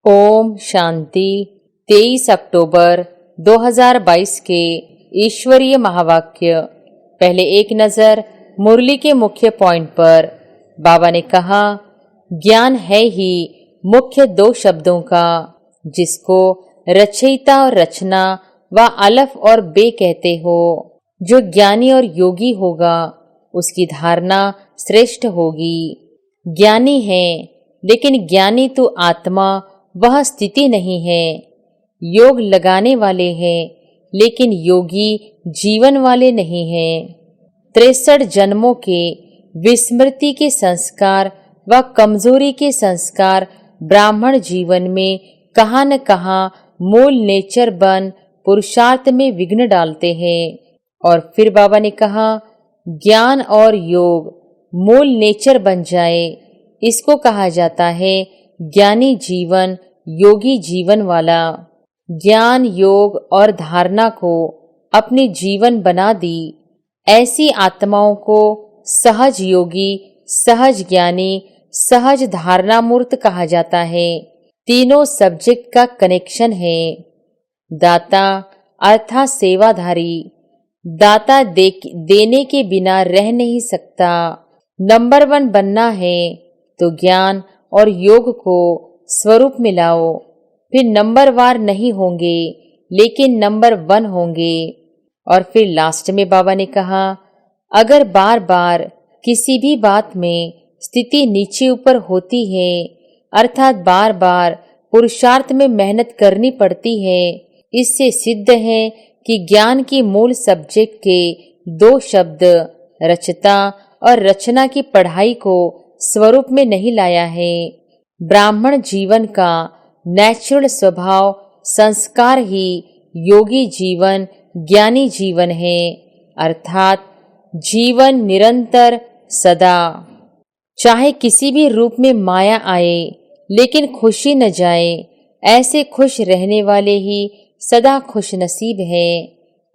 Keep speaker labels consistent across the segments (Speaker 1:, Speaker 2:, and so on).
Speaker 1: ओम शांति। 23 अक्टूबर 2022 के ईश्वरीय महावाक्य। पहले एक नज़र मुरली के मुख्य पॉइंट पर। बाबा ने कहा, ज्ञान है ही मुख्य दो शब्दों का, जिसको रचयिता और रचना व अलफ और बे कहते हो। जो ज्ञानी और योगी होगा उसकी धारणा श्रेष्ठ होगी। ज्ञानी है, लेकिन ज्ञानी तो आत्मा वह स्थिति नहीं है। योग लगाने वाले हैं, लेकिन योगी जीवन वाले नहीं हैं। 63 जन्मों के विस्मृति के संस्कार व कमजोरी के संस्कार ब्राह्मण जीवन में कहाँ न कहाँ मूल नेचर बन पुरुषार्थ में विघ्न डालते हैं। और फिर बाबा ने कहा, ज्ञान और योग मूल नेचर बन जाए, इसको कहा जाता है ज्ञानी जीवन, योगी जीवन वाला। ज्ञान, योग और धारणा को अपनी जीवन बना दी ऐसी आत्माओं को सहज योगी, सहज ज्ञानी, सहज धारणा मूर्त कहा जाता है। तीनों सब्जेक्ट का कनेक्शन है। दाता अर्थात सेवाधारी। दाता देने के बिना रह नहीं सकता। नंबर 1 बनना है तो ज्ञान और योग को स्वरूप में लाओ। फिर नंबर वार नहीं होंगे, लेकिन नंबर 1 होंगे। और फिर लास्ट में बाबा ने कहा, अगर बार बार किसी भी बात में स्थिति नीचे ऊपर होती है, अर्थात बार बार पुरुषार्थ में मेहनत करनी पड़ती है, इससे सिद्ध है कि ज्ञान की मूल सब्जेक्ट के 2 शब्द रचता और रचना की पढ़ाई को स्वरूप में नहीं लाया है। ब्राह्मण जीवन का नेचुरल स्वभाव संस्कार ही योगी जीवन, ज्ञानी जीवन है, अर्थात जीवन निरंतर सदा। चाहे किसी भी रूप में माया आए, लेकिन खुशी न जाए, ऐसे खुश रहने वाले ही सदा खुश नसीब है।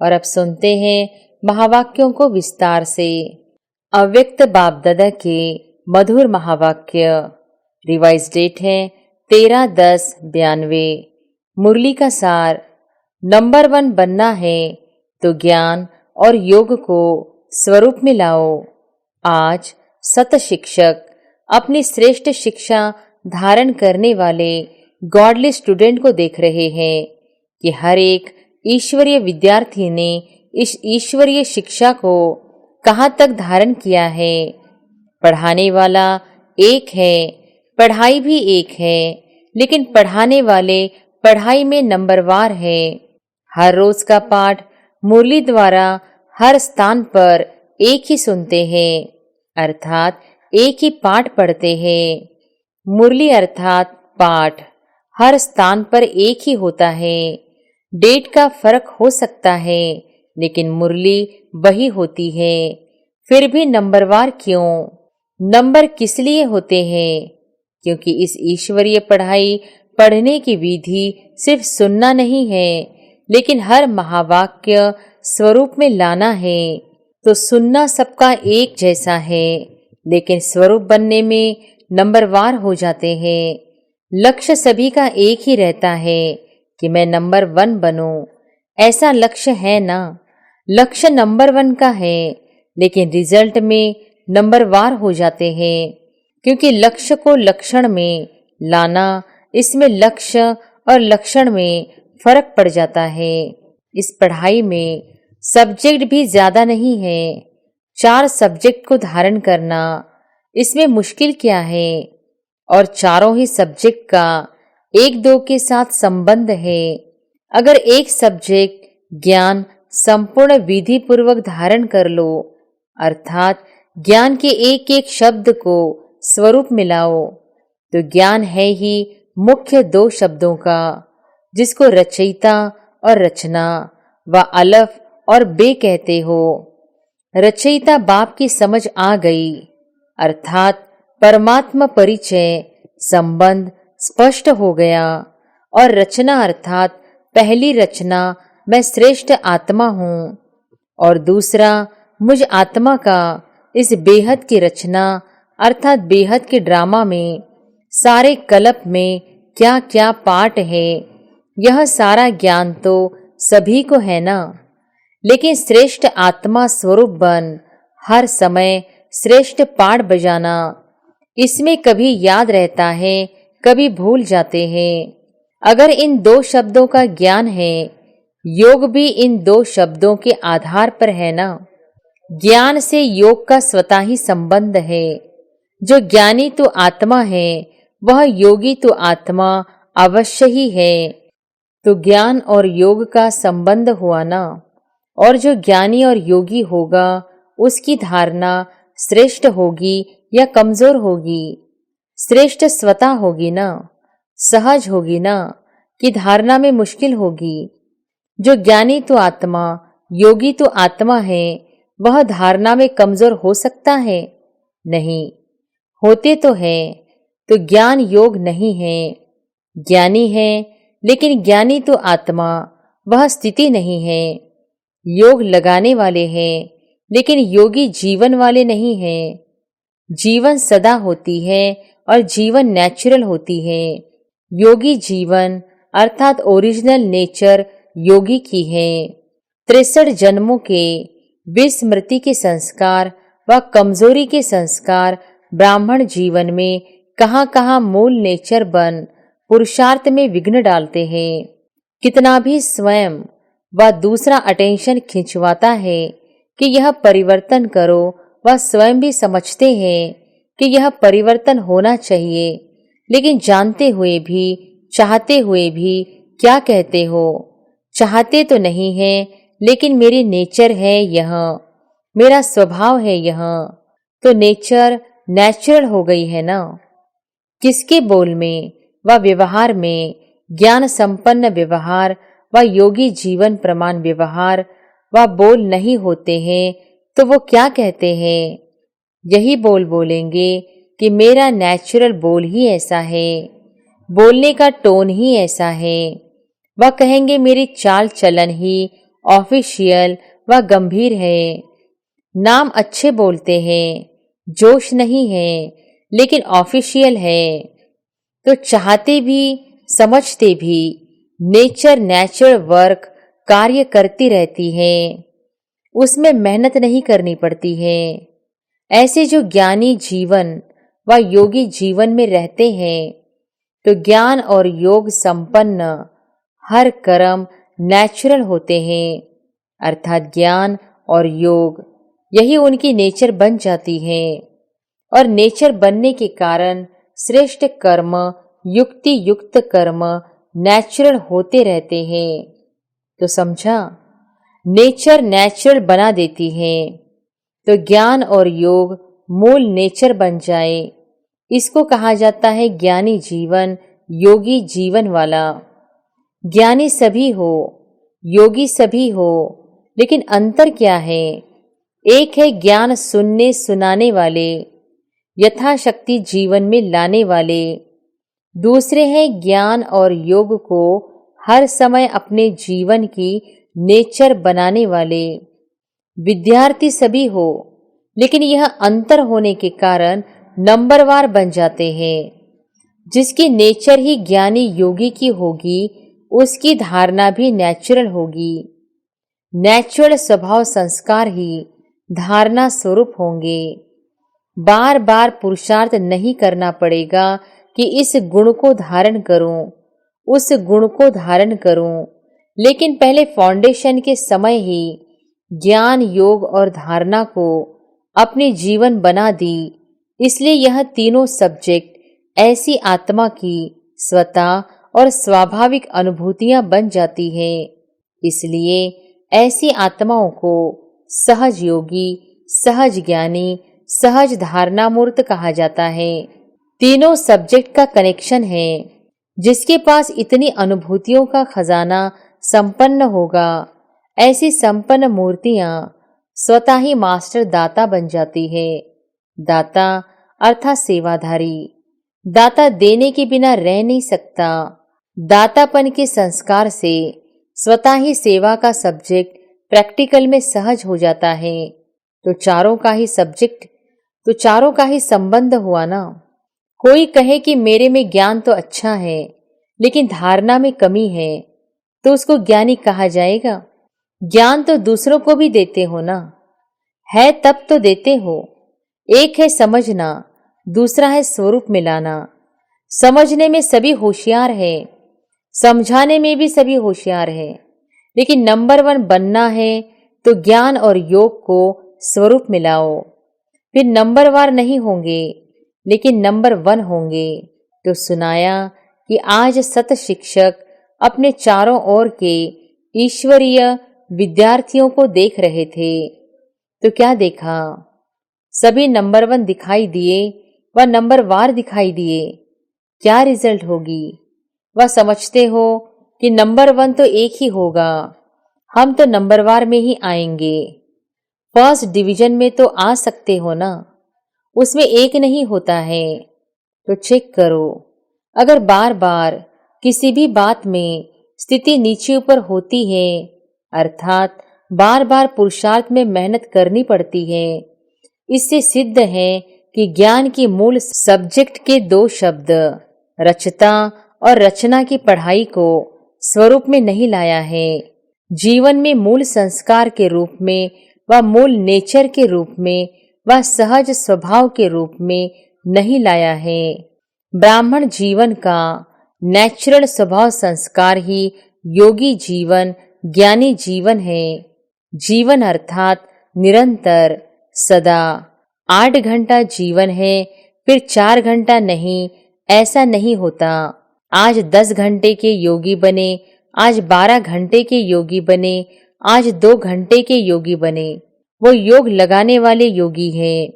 Speaker 1: और अब सुनते हैं महावाक्यों को विस्तार से। अव्यक्त बाप दादा के मधुर महावाक्य। रिवाइज डेट है 13/10/92। मुरली का सार। नंबर 1 बनना है तो ज्ञान और योग को स्वरूप में लाओ। आज सत शिक्षक अपनी श्रेष्ठ शिक्षा धारण करने वाले गॉडली स्टूडेंट को देख रहे हैं कि हर एक ईश्वरीय विद्यार्थी ने इस ईश्वरीय शिक्षा को कहाँ तक धारण किया है। पढ़ाने वाला एक है, पढ़ाई भी एक है, लेकिन पढ़ाने वाले पढ़ाई में नंबरवार है। हर रोज का पाठ मुरली द्वारा हर स्थान पर एक ही सुनते हैं, अर्थात एक ही पाठ पढ़ते हैं। मुरली अर्थात पाठ हर स्थान पर एक ही होता है। डेट का फर्क हो सकता है, लेकिन मुरली वही होती है। फिर भी नंबरवार क्यों? नंबर किस लिए होते हैं? क्योंकि इस ईश्वरीय पढ़ाई पढ़ने की विधि सिर्फ सुनना नहीं है, लेकिन हर महावाक्य स्वरूप में लाना है। तो सुनना सबका एक जैसा है, लेकिन स्वरूप बनने में नंबरवार हो जाते हैं। लक्ष्य सभी का एक ही रहता है कि मैं नंबर 1 बनूं। ऐसा लक्ष्य है ना? लक्ष्य नंबर 1 का है, लेकिन रिजल्ट में नंबरवार हो जाते हैं, क्योंकि लक्ष्य को लक्षण में लाना, इसमें लक्ष्य और लक्षण में फर्क पड़ जाता है। इस पढ़ाई में सब्जेक्ट भी ज्यादा नहीं है। 4 सब्जेक्ट को धारण करना, इसमें मुश्किल क्या है? और चारों ही सब्जेक्ट का 1-2 के साथ संबंध है। अगर एक सब्जेक्ट ज्ञान संपूर्ण विधि पूर्वक धारण कर लो, अर्थात ज्ञान के एक एक शब्द को स्वरूप मिलाओ, तो ज्ञान है ही मुख्य 2 शब्दों का, जिसको रचयिता और रचना व अलफ और बे कहते हो। रचयिता बाप की समझ आ गई, अर्थात परमात्मा परिचय संबंध स्पष्ट हो गया। और रचना अर्थात पहली रचना मैं श्रेष्ठ आत्मा हूँ, और दूसरा मुझ आत्मा का इस बेहद की रचना अर्थात बेहद के ड्रामा में सारे कल्प में क्या क्या पाठ है, यह सारा ज्ञान तो सभी को है ना। लेकिन श्रेष्ठ आत्मा स्वरूप बन हर समय श्रेष्ठ पाठ बजाना, इसमें कभी याद रहता है, कभी भूल जाते हैं। अगर इन दो शब्दों का ज्ञान है, योग भी इन दो शब्दों के आधार पर है ना। ज्ञान से योग का स्वतः ही संबंध है। जो ज्ञानी तो आत्मा है, वह योगी तो आत्मा अवश्य ही है। तो ज्ञान और योग का संबंध हुआ ना। और जो ज्ञानी और योगी होगा, उसकी धारणा श्रेष्ठ होगी या कमजोर होगी? श्रेष्ठ स्वतः होगी ना, सहज होगी ना, कि धारणा में मुश्किल होगी? जो ज्ञानी तो आत्मा, योगी तो आत्मा है, वह धारणा में कमजोर हो सकता है? नहीं। होते तो है, तो ज्ञान योग नहीं है। ज्ञानी है, लेकिन ज्ञानी तो आत्मा, वह स्थिति नहीं है। योग लगाने वाले हैं, लेकिन योगी जीवन वाले नहीं हैं। जीवन सदा होती है और जीवन नेचुरल होती है। योगी जीवन अर्थात ओरिजिनल नेचर योगी की है। 63 जन्मों के विस्मृति के संस्कार व कमजोरी के संस्कार ब्राह्मण जीवन में कहाँ कहाँ मूल नेचर बन पुरुषार्थ में विघ्न डालते हैं। कितना भी स्वयं व दूसरा अटेंशन खिंचवाता है कि यह परिवर्तन करो, वह स्वयं भी समझते हैं कि यह परिवर्तन होना चाहिए, लेकिन जानते हुए भी, चाहते हुए भी क्या कहते हो? चाहते तो नहीं है, लेकिन मेरी नेचर है यह, मेरा स्वभाव है यह। तो नेचर नेचुरल हो गई है ना। किसके बोल में व व्यवहार में, ज्ञान संपन्न व्यवहार व योगी जीवन प्रमाण व्यवहार व बोल नहीं होते हैं, तो वो क्या कहते हैं? यही बोल बोलेंगे कि मेरा नेचुरल बोल ही ऐसा है, बोलने का टोन ही ऐसा है। वह कहेंगे मेरी चाल चलन ही ऑफिशियल व गंभीर है। नाम अच्छे बोलते हैं, जोश नहीं है, लेकिन ऑफिशियल है। तो चाहते भी समझते भी नेचर नेचुरल वर्क कार्य करती रहती है, उसमें मेहनत नहीं करनी पड़ती है। ऐसे जो ज्ञानी जीवन व योगी जीवन में रहते हैं, तो ज्ञान और योग संपन्न हर कर्म नेचुरल होते हैं, अर्थात ज्ञान और योग यही उनकी नेचर बन जाती है। और नेचर बनने के कारण श्रेष्ठ कर्म, युक्ति युक्त कर्म नेचुरल होते रहते हैं। तो समझा, नेचर नेचुरल बना देती है, तो ज्ञान और योग मूल नेचर बन जाए। इसको कहा जाता है ज्ञानी जीवन, योगी जीवन वाला। ज्ञानी सभी हो, योगी सभी हो, लेकिन अंतर क्या है? एक है ज्ञान सुनने सुनाने वाले, यथाशक्ति जीवन में लाने वाले। दूसरे हैं ज्ञान और योग को हर समय अपने जीवन की नेचर बनाने वाले। विद्यार्थी सभी हो, लेकिन यह अंतर होने के कारण नंबरवार बन जाते हैं। जिसकी नेचर ही ज्ञानी योगी की होगी, उसकी धारणा भी नेचुरल होगी। नेचुरल स्वभाव संस्कार ही धारणा स्वरूप होंगे। बार बार पुरुषार्थ नहीं करना पड़ेगा कि इस गुण को धारण करूं, उस गुण को धारण करूं, लेकिन पहले फाउंडेशन के समय ही ज्ञान, योग और धारणा को अपने जीवन बना दी। इसलिए यह तीनों सब्जेक्ट ऐसी आत्मा की स्वतः और स्वाभाविक अनुभूतियां बन जाती है। इसलिए ऐसी आत्माओं को सहज योगी, सहज ज्ञानी, सहज धारणा मूर्त कहा जाता है। तीनों सब्जेक्ट का कनेक्शन है। जिसके पास इतनी अनुभूतियों का खजाना संपन्न होगा, ऐसी संपन्न मूर्तियां स्वतः ही मास्टर दाता बन जाती है। दाता अर्थात सेवाधारी। दाता देने के बिना रह नहीं सकता। दातापन के संस्कार से स्वतः ही सेवा का सब्जेक्ट प्रैक्टिकल में सहज हो जाता है। तो चारों का ही सब्जेक्ट, तो चारों का ही संबंध हुआ ना। कोई कहे कि मेरे में ज्ञान तो अच्छा है, लेकिन धारणा में कमी है तो उसको ज्ञानी कहा जाएगा? ज्ञान तो दूसरों को भी देते हो ना, है तब तो देते हो। एक है समझना, दूसरा है स्वरूप मिलाना। समझने में सभी होशियार है, समझाने में भी सभी होशियार है, लेकिन नंबर 1 बनना है तो ज्ञान और योग को स्वरूप मिलाओ। फिर नंबरवार नहीं होंगे लेकिन नंबर 1 होंगे। तो सुनाया कि आज सत शिक्षक अपने चारों ओर के ईश्वरीय विद्यार्थियों को देख रहे थे। तो क्या देखा? सभी नंबर 1 दिखाई दिए व नंबरवार दिखाई दिए। क्या रिजल्ट होगी? वह समझते हो कि नंबर 1 तो एक ही होगा, हम तो नंबरवार में ही आएंगे। फर्स्ट डिवीजन में तो आ सकते हो ना, उसमें एक नहीं होता है। तो चेक करो, अगर बार बार किसी भी बात में स्थिति नीचे ऊपर होती है, अर्थात बार बार पुरुषार्थ में मेहनत करनी पड़ती है, इससे सिद्ध है कि ज्ञान की मूल सब्जेक्ट के 2 शब्द रचता और रचना की पढ़ाई को स्वरूप में नहीं लाया है। जीवन में मूल संस्कार के रूप में व मूल नेचर के रूप में व सहज स्वभाव के रूप में नहीं लाया है। ब्राह्मण जीवन का नेचुरल स्वभाव संस्कार ही योगी जीवन, ज्ञानी जीवन है। जीवन अर्थात निरंतर, सदा। 8 घंटा जीवन है, फिर 4 घंटा नहीं, ऐसा नहीं होता। आज 10 घंटे के योगी बने, आज 12 घंटे के योगी बने, आज 2 घंटे के योगी बने, वो योग लगाने वाले योगी हैं,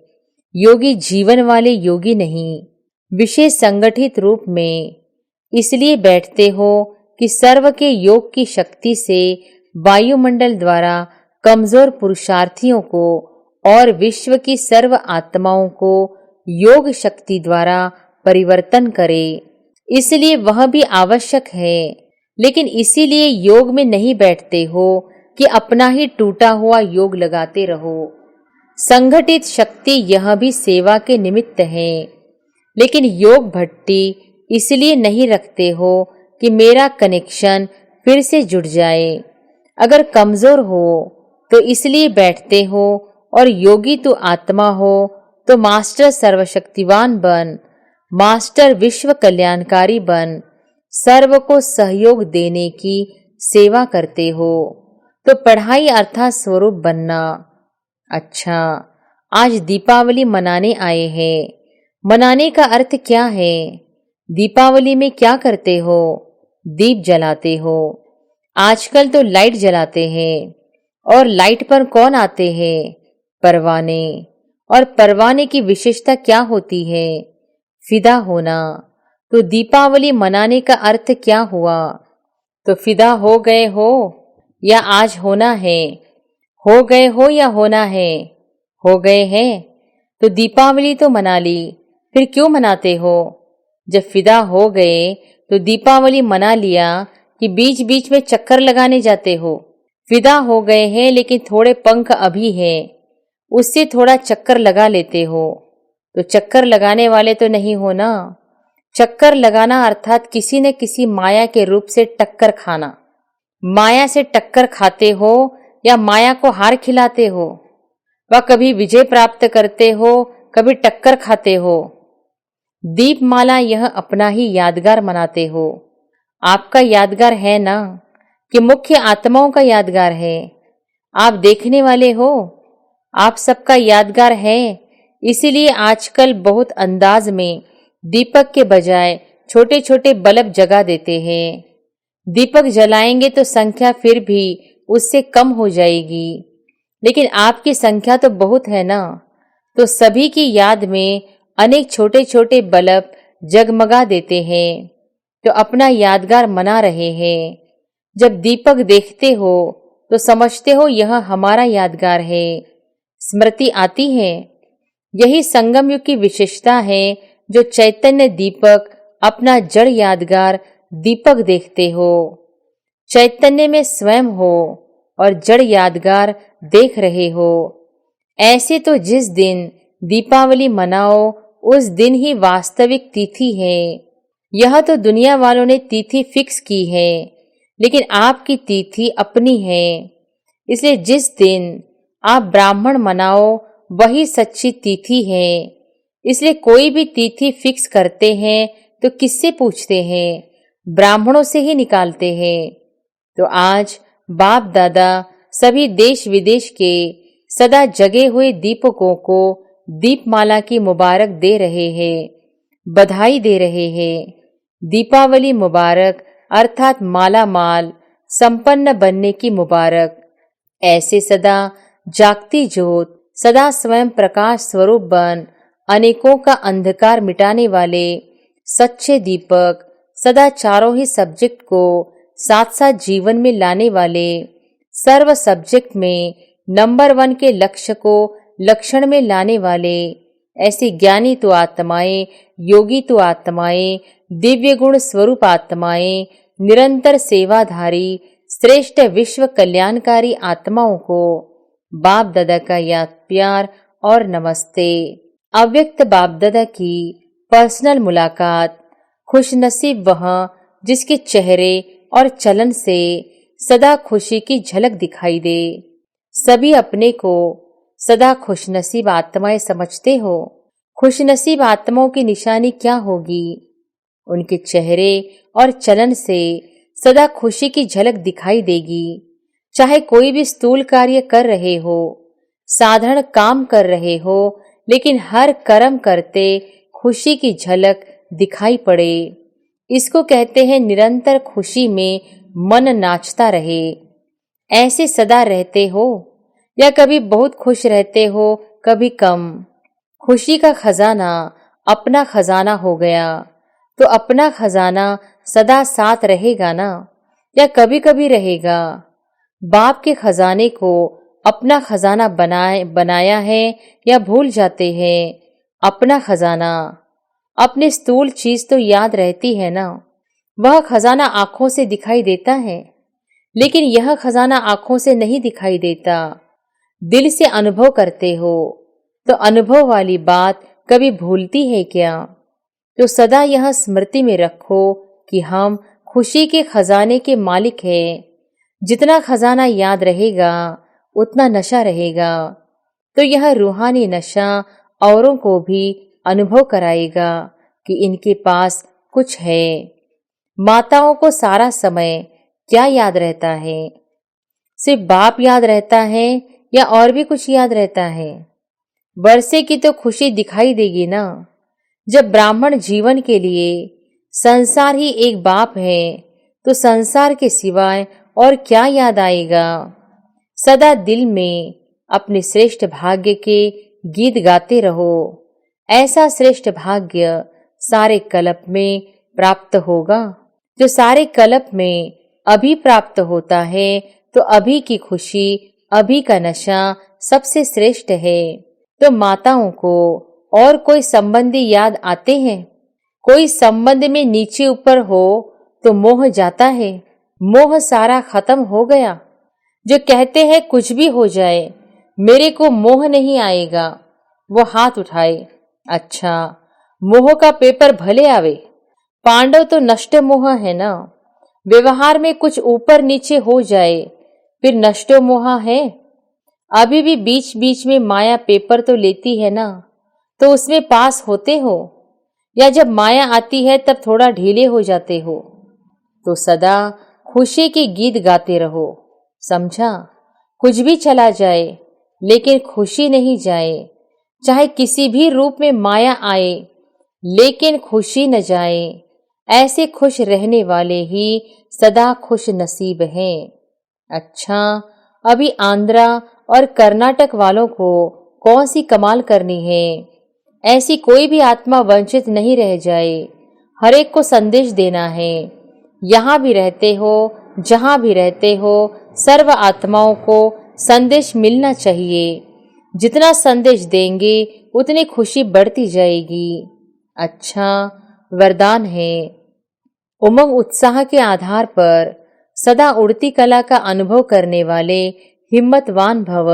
Speaker 1: योगी जीवन वाले योगी नहीं। विशेष संगठित रूप में इसलिए बैठते हो कि सर्व के योग की शक्ति से वायुमंडल द्वारा कमजोर पुरुषार्थियों को और विश्व की सर्व आत्माओं को योग शक्ति द्वारा परिवर्तन करे। इसलिए वह भी आवश्यक है, लेकिन इसीलिए योग में नहीं बैठते हो कि अपना ही टूटा हुआ योग लगाते रहो। संगठित शक्ति यह भी सेवा के निमित्त है, लेकिन योग भट्टी इसलिए नहीं रखते हो कि मेरा कनेक्शन फिर से जुड़ जाए। अगर कमजोर हो तो इसलिए बैठते हो, और योगी तो आत्मा हो तो मास्टर सर्वशक्तिवान बन, मास्टर विश्व कल्याणकारी बन, सर्व को सहयोग देने की सेवा करते हो। तो पढ़ाई अर्थात स्वरूप बनना। अच्छा, आज दीपावली मनाने आए हैं। मनाने का अर्थ क्या है? दीपावली में क्या करते हो? दीप जलाते हो। आजकल तो लाइट जलाते हैं, और लाइट पर कौन आते हैं? परवाने। और परवाने की विशेषता क्या होती है? फिदा होना। तो दीपावली मनाने का अर्थ क्या हुआ? तो फिदा हो गए हो या आज होना है? हो गए हो या होना है? हो गए हैं। तो दीपावली तो मना ली, फिर क्यों मनाते हो? जब फिदा हो गए तो दीपावली मना लिया कि बीच बीच में चक्कर लगाने जाते हो? फिदा हो गए हैं लेकिन थोड़े पंख अभी है, उससे थोड़ा चक्कर लगा लेते हो। तो चक्कर लगाने वाले तो नहीं हो ना। चक्कर लगाना अर्थात किसी न किसी माया के रूप से टक्कर खाना। माया से टक्कर खाते हो या माया को हार खिलाते हो? वह कभी विजय प्राप्त करते हो, कभी टक्कर खाते हो। दीपमाला यह अपना ही यादगार मनाते हो। आपका यादगार है ना, कि मुख्य आत्माओं का यादगार है? आप देखने वाले हो, आप सबका यादगार है। इसीलिए आजकल बहुत अंदाज में दीपक के बजाय छोटे छोटे बल्ब जगा देते हैं। दीपक जलाएंगे तो संख्या फिर भी उससे कम हो जाएगी, लेकिन आपकी संख्या तो बहुत है ना, तो सभी की याद में अनेक छोटे छोटे बल्ब जगमगा देते हैं, तो अपना यादगार मना रहे हैं। जब दीपक देखते हो तो समझते हो यह हमारा यादगार है, स्मृति आती है। यही संगम युग की विशेषता है, जो चैतन्य दीपक अपना जड़ यादगार दीपक देखते हो। चैतन्य में स्वयं हो और जड़ यादगार देख रहे हो। ऐसे तो जिस दिन दीपावली मनाओ उस दिन ही वास्तविक तिथि है, यह तो दुनिया वालों ने तिथि फिक्स की है, लेकिन आपकी तिथि अपनी है। इसलिए जिस दिन आप ब्राह्मण मनाओ वही सच्ची तिथि है। इसलिए कोई भी तिथि फिक्स करते हैं तो किससे पूछते हैं? ब्राह्मणों से ही निकालते हैं। तो आज बाप दादा सभी देश विदेश के सदा जगे हुए दीपकों को दीपमाला की मुबारक दे रहे हैं, बधाई दे रहे हैं। दीपावली मुबारक अर्थात माला माल संपन्न बनने की मुबारक। ऐसे सदा जागती ज्योत, सदा स्वयं प्रकाश स्वरूप बन अनेकों का अंधकार मिटाने वाले सच्चे दीपक, सदा चारों ही सब्जेक्ट को साथ साथ जीवन में लाने वाले, सर्व सब्जेक्ट में नंबर 1 के लक्ष्य को लक्षण में लाने वाले, ऐसी ज्ञानी तो आत्माएं, योगी तो आत्माएं, दिव्य गुण स्वरूप आत्माएं, निरंतर सेवाधारी श्रेष्ठ विश्व कल्याणकारी आत्माओं को बाप दादा का याद प्यार और नमस्ते। अव्यक्त बाप दादा की पर्सनल मुलाकात। खुशनसीब वह जिसके चेहरे और चलन से सदा खुशी की झलक दिखाई दे। सभी अपने को सदा खुशनसीब आत्माएं समझते हो। खुशनसीब आत्माओं की निशानी क्या होगी? उनके चेहरे और चलन से सदा खुशी की झलक दिखाई देगी। चाहे कोई भी स्थूल कार्य कर रहे हो, साधारण काम कर रहे हो, लेकिन हर कर्म करते खुशी की झलक दिखाई पड़े। इसको कहते हैं निरंतर खुशी में मन नाचता रहे। ऐसे सदा रहते हो या कभी बहुत खुश रहते हो, कभी कम? खुशी का खजाना अपना खजाना हो गया तो अपना खजाना सदा साथ रहेगा ना, या कभी कभी रहेगा? बाप के खजाने को अपना खजाना बनाया है या भूल जाते हैं? अपना खजाना, अपनी स्थूल चीज तो याद रहती है ना। वह खजाना आंखों से दिखाई देता है, लेकिन यह खजाना आंखों से नहीं दिखाई देता। दिल से अनुभव करते हो तो अनुभव वाली बात कभी भूलती है क्या? तो सदा यह स्मृति में रखो कि हम खुशी के खजाने के मालिक हैं। जितना खजाना याद रहेगा उतना नशा रहेगा। तो यह रूहानी नशा औरों को भी अनुभव कराएगा कि इनके पास कुछ है। माताओं को सारा समय क्या याद रहता है? सिर्फ बाप याद रहता है या और भी कुछ याद रहता है? वर्षे की तो खुशी दिखाई देगी ना। जब ब्राह्मण जीवन के लिए संसार ही एक बाप है तो संसार के सिवाय और क्या याद आएगा? सदा दिल में अपने श्रेष्ठ भाग्य के गीत गाते रहो। ऐसा श्रेष्ठ भाग्य सारे कल्प में प्राप्त होगा। जो सारे कल्प में अभी प्राप्त होता है तो अभी की खुशी, अभी का नशा सबसे श्रेष्ठ है। तो माताओं को और कोई संबंधी याद आते हैं? कोई संबंध में नीचे ऊपर हो तो मोह जाता है। मोह सारा खत्म हो गया। जो कहते हैं कुछ भी हो जाए मेरे को मोह नहीं आएगा, वो हाथ उठाए। अच्छा, मोह का पेपर भले आवे, पांडव तो नष्ट मोह है ना। व्यवहार में कुछ ऊपर नीचे हो जाए फिर नष्ट मोह है। अभी भी बीच बीच में माया पेपर तो लेती है ना, तो उसमें पास होते हो, या जब माया आती है तब थोड़ा ढीले हो जाते हो। तो सदा खुशी के गीत गाते रहो। समझा? कुछ भी चला जाए लेकिन खुशी नहीं जाए। चाहे किसी भी रूप में माया आए लेकिन खुशी न जाए। ऐसे खुश रहने वाले ही सदा खुश नसीब हैं। अच्छा, अभी आंध्रा और कर्नाटक वालों को कौन सी कमाल करनी है? ऐसी कोई भी आत्मा वंचित नहीं रह जाए। हर एक को संदेश देना है। यहाँ भी रहते हो, जहाँ भी रहते हो, सर्व आत्माओं को संदेश मिलना चाहिए। जितना संदेश देंगे उतनी खुशी बढ़ती जाएगी। अच्छा, वरदान है। उमंग उत्साह के आधार पर सदा उड़ती कला का अनुभव करने वाले हिम्मतवान भव।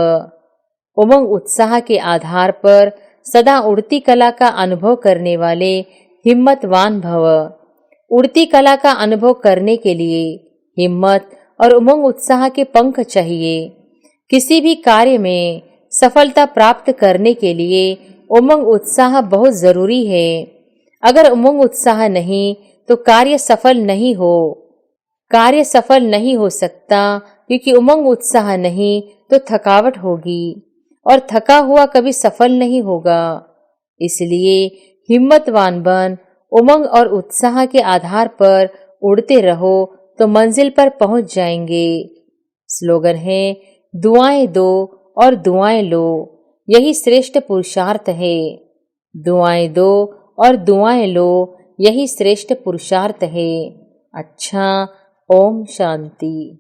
Speaker 1: उमंग उत्साह के आधार पर सदा उड़ती कला का अनुभव करने वाले हिम्मतवान भव। उड़ती कला का अनुभव करने के लिए हिम्मत और उमंग उत्साह के पंख चाहिए। किसी भी कार्य में सफलता प्राप्त करने के लिए उमंग उत्साह बहुत जरूरी है। अगर उमंग उत्साह नहीं तो कार्य सफल नहीं हो सकता, क्योंकि उमंग उत्साह नहीं तो थकावट होगी और थका हुआ कभी सफल नहीं होगा। इसलिए हिम्मतवान बन उमंग और उत्साह के आधार पर उड़ते रहो तो मंजिल पर पहुंच जाएंगे। स्लोगन है, दुआएं दो और दुआएं लो, यही श्रेष्ठ पुरुषार्थ है। दुआएं दो और दुआएं लो, यही श्रेष्ठ पुरुषार्थ है। अच्छा, ओम शांति।